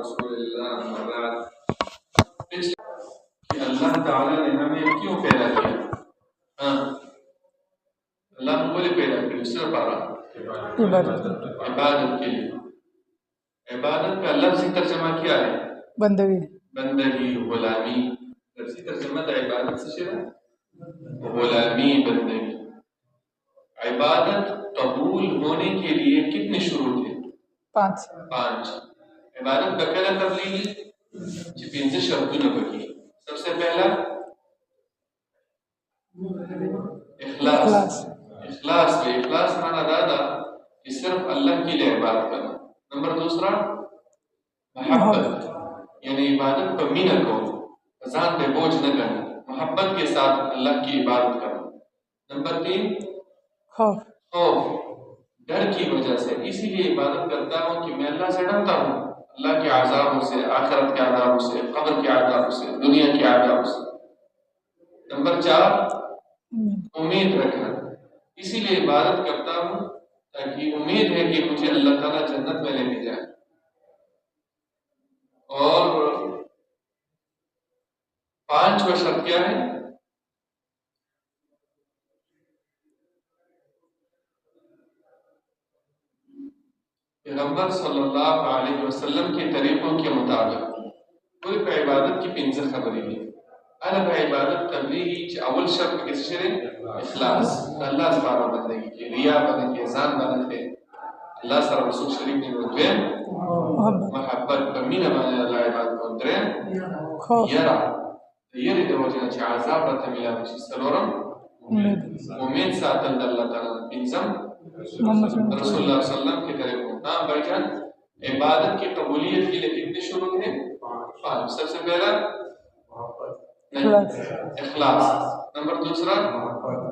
رسول اللہ اما بعد۔ کہ اللہ تعالیٰ نے ہمیں کیوں پیدا کیا؟ اللہ نے بولے پیدا کیا صرف عبادت کے لیے۔ عبادت کا لفظی ترجمہ کیا ہے؟ بندگی، بندگی، غلامی۔ لفظی ترجمہ تو عبادت سے شروع غلامی، بندگی۔ عبادت قبول ہونے کے لیے کتنے شروط ہیں؟ 5۔ عبادت بکلا تبلیغی چې 5 شرطونه پکې۔ سب سے پہلا اخلاص۔ اخلاص مانا دادا کہ صرف اللہ کے لیے عبادت کرنا۔ نمبر دوسرا محبت، یعنی عبادت پر مینہ کو ذات پہ بوجھ نہ کرنا، محبت کے ساتھ اللہ کی عبادت کرنا۔ نمبر 3 خوف، ڈر کی وجہ سے، اسی لیے عبادت کرتا ہوں کہ میں اللہ سے ڈرتا ہوں، اللہ کے عذابوں سے، آخرت کے عذابوں سے، قبر کے عذابوں سے، دنیا کے عذابوں سے۔ نمبر 4 امید رکھنا، اسی لیے عبادت کرتا ہوں تاکہ امید ہے کہ مجھے اللہ تعالیٰ جنت میں لے کے جائے۔ اور 5واں شرط کیا ہے؟ پیغمبر صلی اللہ علیہ وسلم کے طریقوں کے مطابق کوئی پہ عبادت کی 5 خبری دی۔ الگ عبادت تبلیغی چې اول شرط کسی شرے اخلاص، اللہ سبحانہ بندگی کی، ریا بنے کے، ځان بنے کے، اللہ سر رسول شریف نے دویم محبت بمینہ باندې اللہ عبادت کو، دریم یرا یری د وجنه چې عذاب راته ملاوي شي، څلورم امید ساتل د الله تعالی، پنځم رسول اللہ صلی اللہ علیہ وسلم کے طریقوں۔ ہاں بھائی جان، عبادت کی قبولیت کے لیے کتنے شروط ہیں؟ 5۔ سب سے پہلا اخلاص، نمبر دوسرا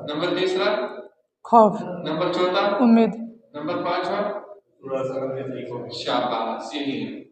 نمبر تیسرا خوف، نمبر چوتھا امید، نمبر 5 شاباش، یہی ہے۔